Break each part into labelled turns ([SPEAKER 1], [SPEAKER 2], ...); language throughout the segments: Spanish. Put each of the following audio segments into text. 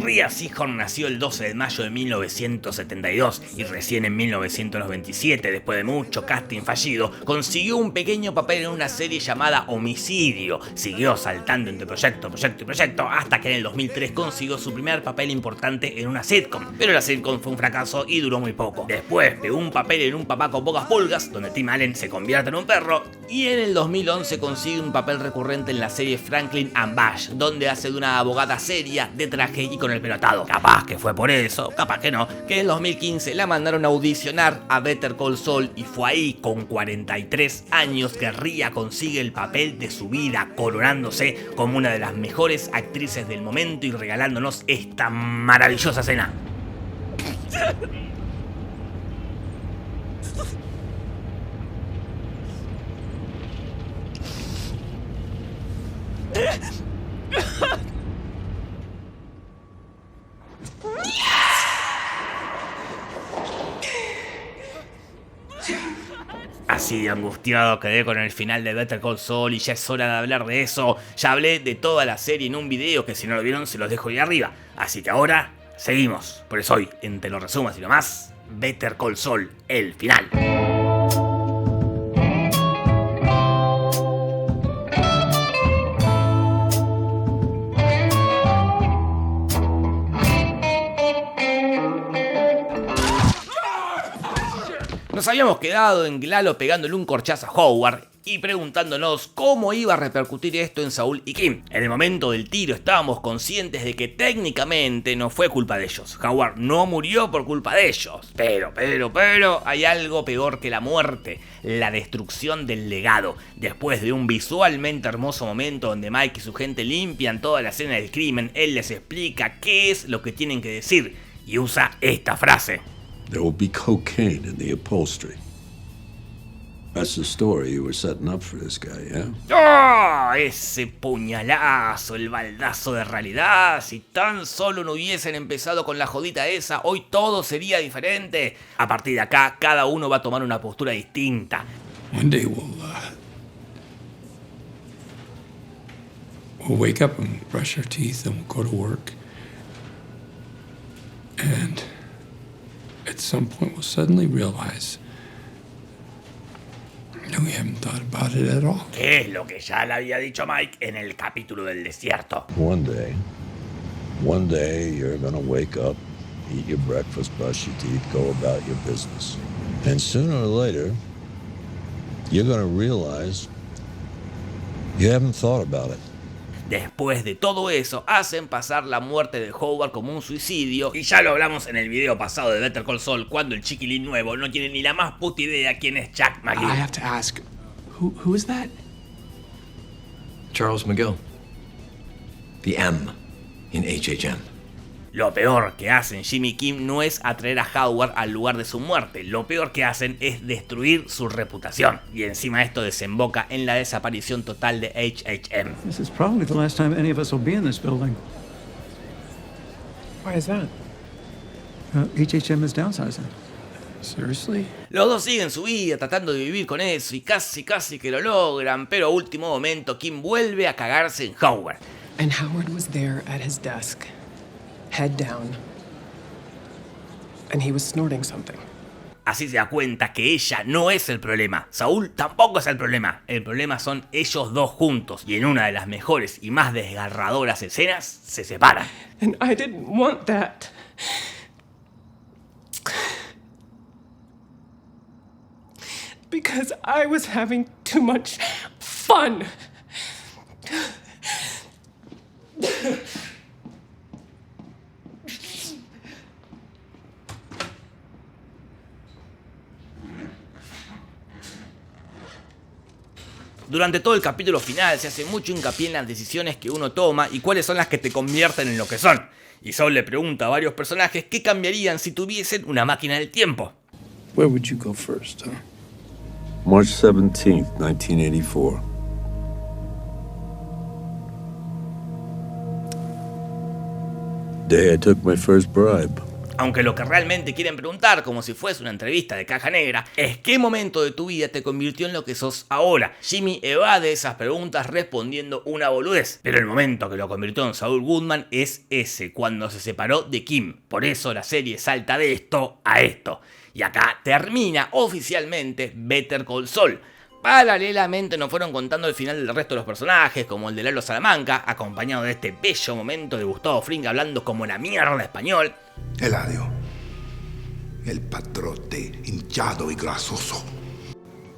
[SPEAKER 1] Rhea Seehorn nació el 12 de mayo de 1972 y recién en 1997, después de mucho casting fallido, consiguió un pequeño papel en una serie llamada Homicidio. Siguió saltando entre proyecto y proyecto hasta que en el 2003 consiguió su primer papel importante en una sitcom, pero la sitcom fue un fracaso y duró muy poco. Después pegó un papel en Un papá con pocas pulgas, donde Tim Allen se convierte en un perro, y en el 2011 consigue un papel recurrente en la serie Franklin and Bash, donde hace de una abogada seria, de traje y con el pelo atado. Capaz que fue por eso, capaz que no, que en el 2015 la mandaron a audicionar a Better Call Saul y fue ahí, con 43 años, que Rhea consigue el papel de su vida, coronándose como una de las mejores actrices del momento y regalándonos esta maravillosa escena. Así de angustiado quedé con el final de Better Call Saul y ya es hora de hablar de eso. Ya hablé de toda la serie en un video que si no lo vieron se los dejo ahí arriba. Así que ahora seguimos. Por eso hoy, en Te lo resumo así nomás, Better Call Saul, el final. Nos habíamos quedado en Lalo pegándole un corchazo a Howard y preguntándonos cómo iba a repercutir esto en Saul y Kim. En el momento del tiro estábamos conscientes de que técnicamente no fue culpa de ellos. Howard no murió por culpa de ellos. Pero, hay algo peor que la muerte: la destrucción del legado. Después de un visualmente hermoso momento donde Mike y su gente limpian toda la escena del crimen, él les explica qué es lo que tienen que decir y usa esta frase.
[SPEAKER 2] There will be cocaine in the upholstery. That's the story you were setting up for this guy, yeah?
[SPEAKER 1] ¡Oh! Ese puñalazo, el baldazo de realidad. Si tan solo no hubiesen empezado con la jodita esa, hoy todo sería diferente. A partir de acá, cada uno va a tomar una postura distinta.
[SPEAKER 3] One day we'll wake up and brush our teeth and we'll go to work. And at some point we'll suddenly realize that we haven't thought about it at all.
[SPEAKER 1] ¿Qué es lo que ya le había dicho Mike en el capítulo del desierto?
[SPEAKER 2] One day you're gonna wake up, eat your breakfast, brush your teeth, go about your business. And sooner or later, you're gonna realize you haven't thought about it.
[SPEAKER 1] Después de todo eso, hacen pasar la muerte de Howard como un suicidio, y ya lo hablamos en el video pasado de Better Call Saul, cuando el chiquilín nuevo no tiene ni la más puta idea quién es Jack McGill.
[SPEAKER 4] I have to ask, who is that?
[SPEAKER 5] Charles McGill. The M in HHM.
[SPEAKER 1] Lo peor que hacen Jimmy y Kim no es atraer a Howard al lugar de su muerte, lo peor que hacen es destruir su reputación. Y encima esto desemboca en la desaparición total de HHM.
[SPEAKER 6] This is probably the last time any of us will be in this building.
[SPEAKER 4] Why is that?
[SPEAKER 6] HHM is downsizing.
[SPEAKER 4] Seriously?
[SPEAKER 1] Los dos siguen su vida tratando de vivir con eso y casi que lo logran, pero a último momento Kim vuelve a cagarse en Howard.
[SPEAKER 4] And Howard was there at his desk, head down, and he was snorting something.
[SPEAKER 1] Así se da cuenta que ella no es el problema, Saúl tampoco es el problema son ellos dos juntos, y en una de las mejores y más desgarradoras escenas se separan.
[SPEAKER 4] And I didn't want that. Because I was having too much fun.
[SPEAKER 1] Durante todo el capítulo final se hace mucho hincapié en las decisiones que uno toma y cuáles son las que te convierten en lo que son. Y Saul le pregunta a varios personajes qué cambiarían si tuviesen una máquina del tiempo.
[SPEAKER 3] Where would you go first, huh?
[SPEAKER 2] March 17th, 1984. Day I took my first bribe.
[SPEAKER 1] Aunque lo que realmente quieren preguntar, como si fuese una entrevista de caja negra, es ¿qué momento de tu vida te convirtió en lo que sos ahora? Jimmy evade esas preguntas respondiendo una boludez, pero el momento que lo convirtió en Saul Goodman es ese, cuando se separó de Kim. Por eso la serie salta de esto a esto. Y acá termina oficialmente Better Call Saul. Paralelamente nos fueron contando el final del resto de los personajes, como el de Lalo Salamanca, acompañado de este bello momento de Gustavo Fring hablando como la mierda español.
[SPEAKER 7] Eladio, el patrote hinchado y grasoso.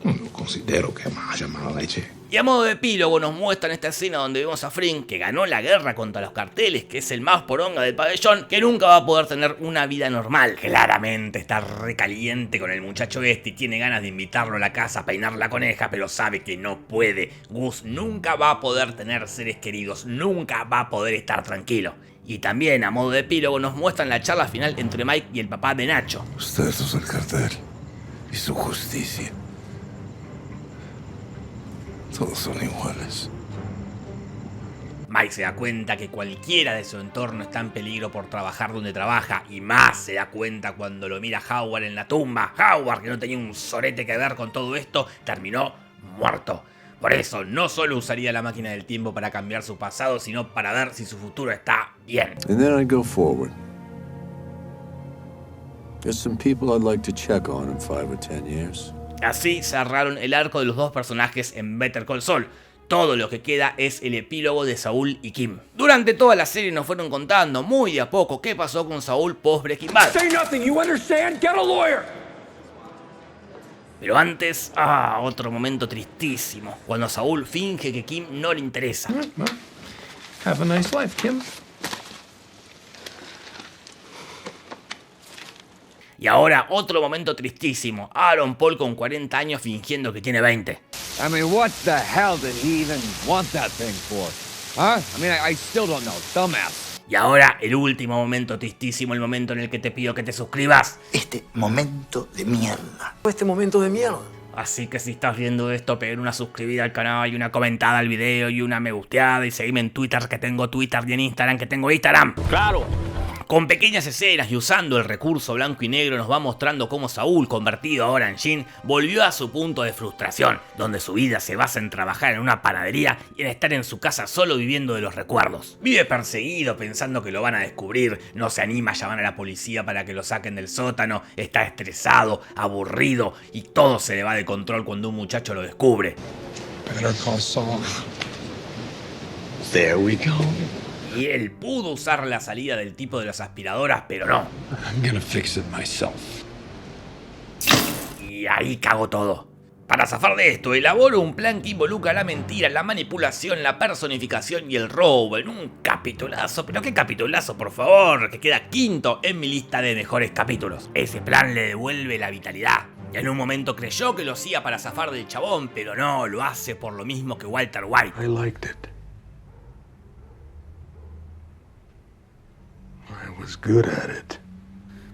[SPEAKER 7] No considero que me haya mala leche.
[SPEAKER 1] Y a modo de epílogo nos muestran esta escena donde vemos a Fring, que ganó la guerra contra los carteles, que es el más poronga del pabellón, que nunca va a poder tener una vida normal. Claramente está recaliente con el muchacho este y tiene ganas de invitarlo a la casa a peinar la coneja, pero sabe que no puede. Gus nunca va a poder tener seres queridos, nunca va a poder estar tranquilo. Y también a modo de epílogo nos muestran la charla final entre Mike y el papá de Nacho.
[SPEAKER 7] Ustedes son el cartel y su justicia. Todos son iguales.
[SPEAKER 1] Mike se da cuenta que cualquiera de su entorno está en peligro por trabajar donde trabaja, y más se da cuenta cuando lo mira Howard en la tumba. Howard, que no tenía un sorete que ver con todo esto, terminó muerto. Por eso no solo usaría la máquina del tiempo para cambiar su pasado, sino para ver si su futuro está bien.
[SPEAKER 2] And then I'd go forward. There's some people I'd like to check on in 5 or 10 years.
[SPEAKER 1] Así cerraron el arco de los dos personajes en Better Call Saul. Todo lo que queda es el epílogo de Saúl y Kim. Durante toda la serie nos fueron contando muy de a poco qué pasó con Saúl post Breaking Bad.
[SPEAKER 3] Say nothing, you understand? Get a lawyer!
[SPEAKER 1] Pero antes, otro momento tristísimo, cuando Saúl finge que Kim no le interesa.
[SPEAKER 3] Have a nice life, Kim.
[SPEAKER 1] Y ahora otro momento tristísimo, Aaron Paul con 40 años fingiendo que tiene 20.
[SPEAKER 8] I mean, what the hell did he even want that thing for? Huh? I mean, I still don't know. Dumbass.
[SPEAKER 1] Y ahora el último momento tristísimo, el momento en el que te pido que te suscribas.
[SPEAKER 7] Este momento de mierda.
[SPEAKER 5] Este momento de mierda.
[SPEAKER 1] Así que si estás viendo esto, peguen una suscribida al canal y una comentada al video y una me gusteada, y seguime en Twitter que tengo Twitter y en Instagram que tengo Instagram. ¡Claro! Con pequeñas escenas y usando el recurso blanco y negro nos va mostrando cómo Saúl, convertido ahora en Jin, volvió a su punto de frustración, donde su vida se basa en trabajar en una panadería y en estar en su casa solo viviendo de los recuerdos. Vive perseguido pensando que lo van a descubrir, no se anima a llamar a la policía para que lo saquen del sótano, está estresado, aburrido y todo se le va de control cuando un muchacho lo descubre.
[SPEAKER 3] Better call Saul.
[SPEAKER 7] There we go.
[SPEAKER 1] Y él pudo usar la salida del tipo de las aspiradoras, pero no.
[SPEAKER 3] I'm gonna fix it myself.
[SPEAKER 1] Y ahí cagó todo. Para zafar de esto, elaboro un plan que involucra la mentira, la manipulación, la personificación y el robo en un capitulazo. Pero qué capitulazo, por favor, que queda quinto en mi lista de mejores capítulos. Ese plan le devuelve la vitalidad. Y en un momento creyó que lo hacía para zafar del chabón, pero no, lo hace por lo mismo que Walter White.
[SPEAKER 3] I liked it. I was good at it.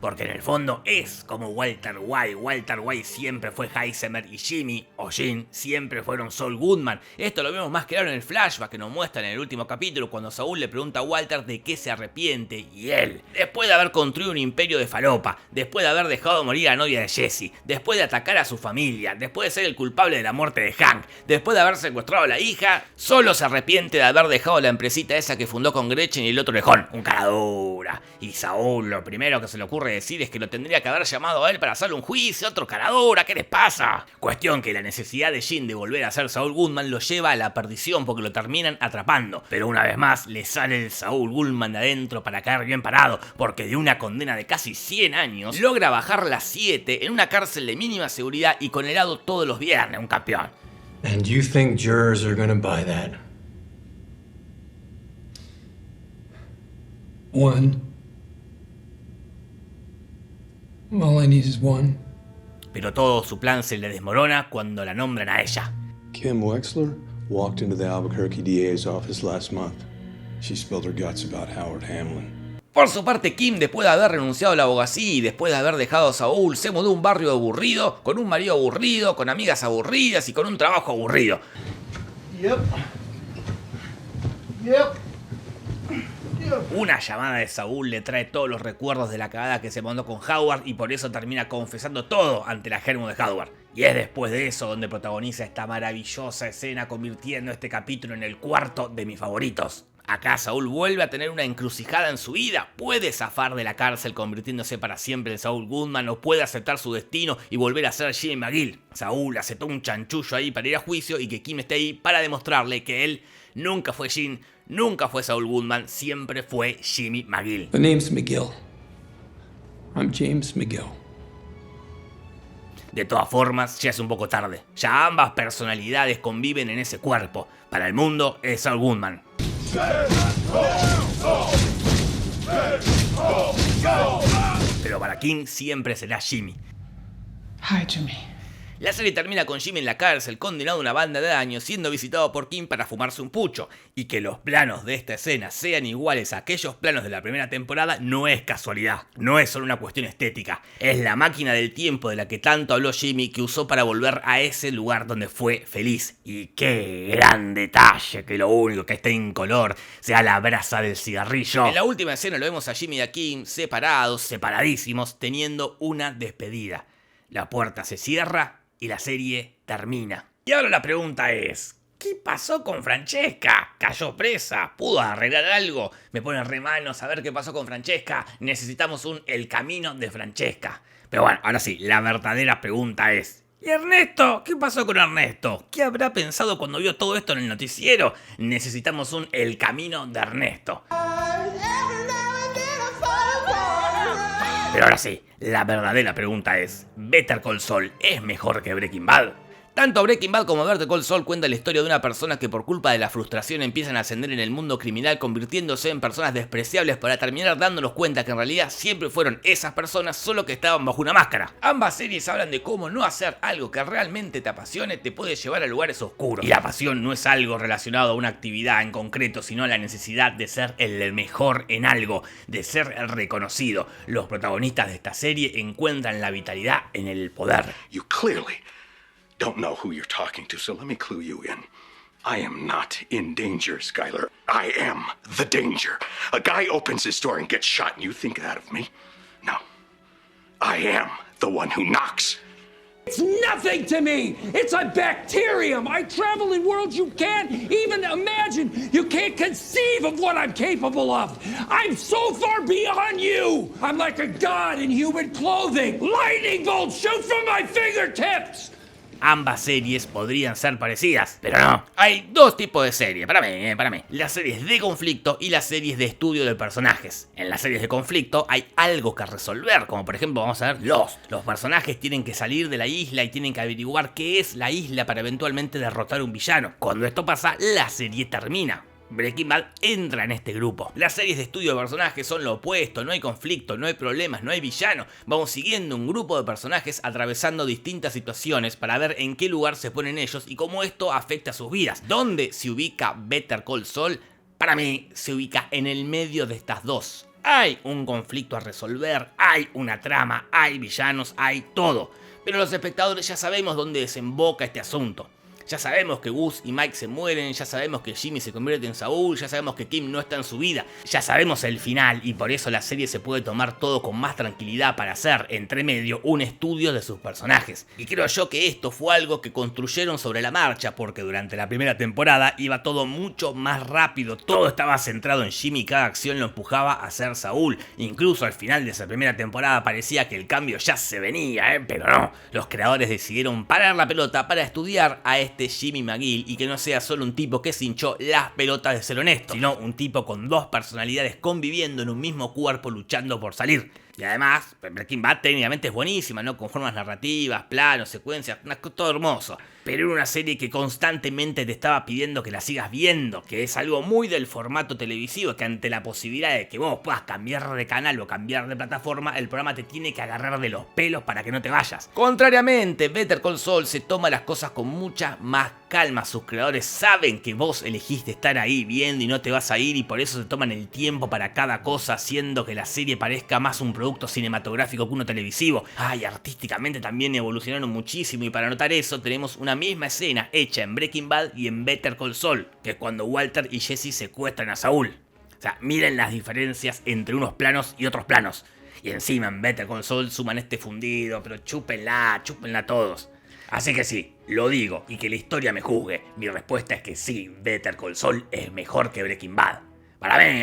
[SPEAKER 1] Porque en el fondo es como Walter White. Walter White siempre fue Heisenberg y Jimmy o Jin siempre fueron Saul Goodman. Esto lo vemos más claro en el flashback que nos muestran en el último capítulo cuando Saúl le pregunta a Walter de qué se arrepiente y él, después de haber construido un imperio de falopa, después de haber dejado morir a la novia de Jesse, después de atacar a su familia, después de ser el culpable de la muerte de Hank, después de haber secuestrado a la hija, solo se arrepiente de haber dejado la empresita esa que fundó con Gretchen y el otro lejón, un cara dura. Y Saúl lo primero que se le ocurre decir es que lo tendría que haber llamado a él para hacerle un juicio, otro cara dura, ¿qué les pasa? Cuestión que la necesidad de Jin de volver a ser Saul Goodman lo lleva a la perdición porque lo terminan atrapando, pero una vez más le sale el Saul Goodman de adentro para caer bien parado, porque de una condena de casi 100 años logra bajar las 7 en una cárcel de mínima seguridad y con helado todos los viernes, un campeón.
[SPEAKER 5] And you think jurors are gonna buy that?
[SPEAKER 3] One. All I need is one.
[SPEAKER 1] Pero todo su plan se le desmorona cuando la nombran a ella.
[SPEAKER 9] Kim Wexler walked into the Albuquerque DA's office last month. She spilled her guts about Howard Hamlin.
[SPEAKER 1] Por su parte, Kim, después de haber renunciado a la abogacía y después de haber dejado a Saúl, se mudó a un barrio aburrido, con un marido aburrido, con amigas aburridas y con un trabajo aburrido. Una llamada de Saúl le trae todos los recuerdos de la cagada que se mandó con Howard y por eso termina confesando todo ante la germo de Howard. Y es después de eso donde protagoniza esta maravillosa escena, convirtiendo este capítulo en el cuarto de mis favoritos. Acá Saúl vuelve a tener una encrucijada en su vida, puede zafar de la cárcel convirtiéndose para siempre en Saul Goodman o puede aceptar su destino y volver a ser Jimmy McGill. Saúl aceptó un chanchullo ahí para ir a juicio y que Kim esté ahí para demostrarle que él nunca fue Jim, nunca fue Saul Goodman, siempre fue Jimmy McGill.
[SPEAKER 9] The name's McGill. I'm James McGill.
[SPEAKER 1] De todas formas, ya es un poco tarde. Ya ambas personalidades conviven en ese cuerpo. Para el mundo es Saul Goodman. Pero para Kim siempre será Jimmy.
[SPEAKER 4] Hi, Jimmy.
[SPEAKER 1] La serie termina con Jimmy en la cárcel, condenado a una banda de años, siendo visitado por Kim para fumarse un pucho. Y que los planos de esta escena sean iguales a aquellos planos de la primera temporada no es casualidad, no es solo una cuestión estética. Es la máquina del tiempo de la que tanto habló Jimmy que usó para volver a ese lugar donde fue feliz. Y qué gran detalle que lo único que esté incolor sea la brasa del cigarrillo. En la última escena lo vemos a Jimmy y a Kim separados, separadísimos, teniendo una despedida. La puerta se cierra y la serie termina. Y ahora la pregunta es, ¿qué pasó con Francesca? ¿Cayó presa? ¿Pudo arreglar algo? Me pone re mal no saber qué pasó con Francesca. Necesitamos un El Camino de Francesca. Pero bueno, ahora sí, la verdadera pregunta es, ¿y Ernesto? ¿Qué pasó con Ernesto? ¿Qué habrá pensado cuando vio todo esto en el noticiero? Necesitamos un El Camino de Ernesto. Pero ahora sí, la verdadera pregunta es, ¿Better Call Saul es mejor que Breaking Bad? Tanto Breaking Bad como Better Call Saul cuentan la historia de una persona que por culpa de la frustración empiezan a ascender en el mundo criminal convirtiéndose en personas despreciables para terminar dándonos cuenta que en realidad siempre fueron esas personas solo que estaban bajo una máscara. Ambas series hablan de cómo no hacer algo que realmente te apasione te puede llevar a lugares oscuros. Y la pasión no es algo relacionado a una actividad en concreto, sino a la necesidad de ser el mejor en algo, de ser reconocido. Los protagonistas de esta serie encuentran la vitalidad en el poder.
[SPEAKER 10] You clearly don't know who you're talking to, so let me clue you in. I am not in danger, Skyler. I am the danger. A guy opens his door and gets shot, and you think that of me? No. I am the one who knocks.
[SPEAKER 8] It's nothing to me! It's a bacterium! I travel in worlds you can't even imagine! You can't conceive of what I'm capable of! I'm so far beyond you! I'm like a god in human clothing! Lightning bolts shoot from my fingertips!
[SPEAKER 1] Ambas series podrían ser parecidas, pero no. Hay dos tipos de series, para mí. Las series de conflicto y las series de estudio de personajes. En las series de conflicto hay algo que resolver, como por ejemplo vamos a ver Lost. Los personajes tienen que salir de la isla y tienen que averiguar qué es la isla para eventualmente derrotar a un villano. Cuando esto pasa, la serie termina. Breaking Bad entra en este grupo. Las series de estudio de personajes son lo opuesto, no hay conflicto, no hay problemas, no hay villano. Vamos siguiendo un grupo de personajes atravesando distintas situaciones para ver en qué lugar se ponen ellos y cómo esto afecta a sus vidas. ¿Dónde se ubica Better Call Saul? Para mí se ubica en el medio de estas dos. Hay un conflicto a resolver, hay una trama, hay villanos, hay todo. Pero los espectadores ya sabemos dónde desemboca este asunto. Ya sabemos que Gus y Mike se mueren, ya sabemos que Jimmy se convierte en Saúl, ya sabemos que Kim no está en su vida, ya sabemos el final y por eso la serie se puede tomar todo con más tranquilidad para hacer, entre medio, un estudio de sus personajes. Y creo yo que esto fue algo que construyeron sobre la marcha porque durante la primera temporada iba todo mucho más rápido, todo estaba centrado en Jimmy y cada acción lo empujaba a ser Saúl. Incluso al final de esa primera temporada parecía que el cambio ya se venía, pero no. Los creadores decidieron parar la pelota para estudiar a este Jimmy McGill y que no sea solo un tipo que se hinchó las pelotas de ser honesto, sino un tipo con dos personalidades conviviendo en un mismo cuerpo luchando por salir. Y además, Breaking Bad técnicamente es buenísima, ¿no? Con formas narrativas, planos, secuencias, todo hermoso. Pero era una serie que constantemente te estaba pidiendo que la sigas viendo, que es algo muy del formato televisivo, que ante la posibilidad de que vos puedas cambiar de canal o cambiar de plataforma, el programa te tiene que agarrar de los pelos para que no te vayas. Contrariamente, Better Call Saul se toma las cosas con mucha más calma. Sus creadores saben que vos elegiste estar ahí viendo y no te vas a ir y por eso se toman el tiempo para cada cosa, haciendo que la serie parezca más un producto cinematográfico que uno televisivo. Y artísticamente también evolucionaron muchísimo y para notar eso tenemos una misma escena hecha en Breaking Bad y en Better Call Saul, que es cuando Walter y Jesse secuestran a Saúl. sea, miren las diferencias entre unos planos y otros planos. Y encima en Better Call Saul suman este fundido, pero chúpenla todos. Así que sí, lo digo, y que la historia me juzgue. Mi respuesta es que sí, Better Call Saul es mejor que Breaking Bad. Para mí.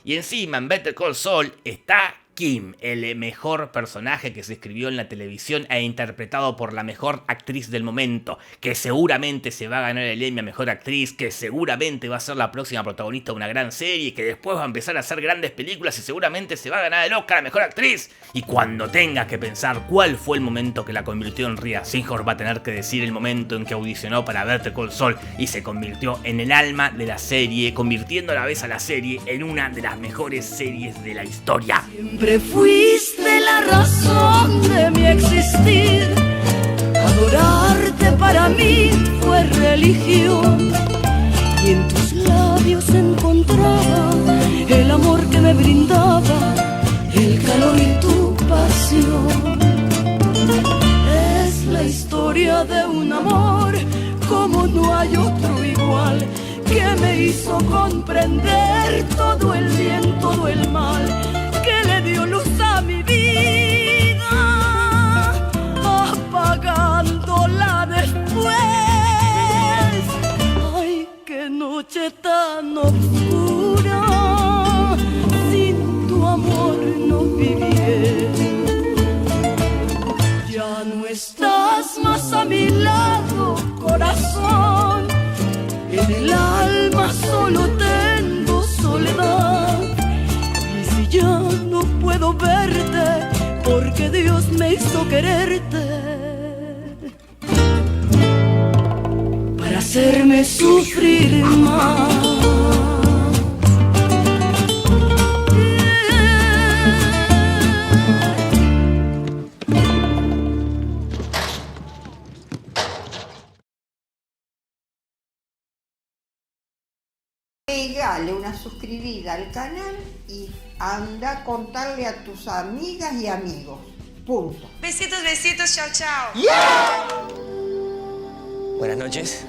[SPEAKER 1] Y encima en Better Call Saul está Kim, el mejor personaje que se escribió en la televisión e interpretado por la mejor actriz del momento, que seguramente se va a ganar el Emmy a mejor actriz, que seguramente va a ser la próxima protagonista de una gran serie, que después va a empezar a hacer grandes películas y seguramente se va a ganar el Oscar a mejor actriz. Y cuando tenga que pensar cuál fue el momento que la convirtió en Rhea Seehorn, va a tener que decir el momento en que audicionó para Better Call Saul y se convirtió en el alma de la serie, convirtiendo a la vez a la serie en una de las mejores series de la historia.
[SPEAKER 11] Siempre fuiste la razón de mi existir. Adorarte para mí fue religión. Y en tus labios encontraba el amor que me brindaba, el calor y tu pasión. Es la historia de un amor como no hay otro igual, que me hizo comprender todo el bien, todo el mal, que le dio luz a mi vida, apagándola después. Ay, qué noche tan oscura, sin tu amor no viviré. Ya no estás más a mi lado, corazón, en el alma solo tengo soledad. Y si ya no puedo verte, porque Dios me hizo quererte, para hacerme sufrir más.
[SPEAKER 12] Pégale una suscribida al canal y anda a contarle a tus amigas y amigos. Punto.
[SPEAKER 13] Besitos, besitos, chao, chao.
[SPEAKER 12] Yeah.
[SPEAKER 5] Buenas noches.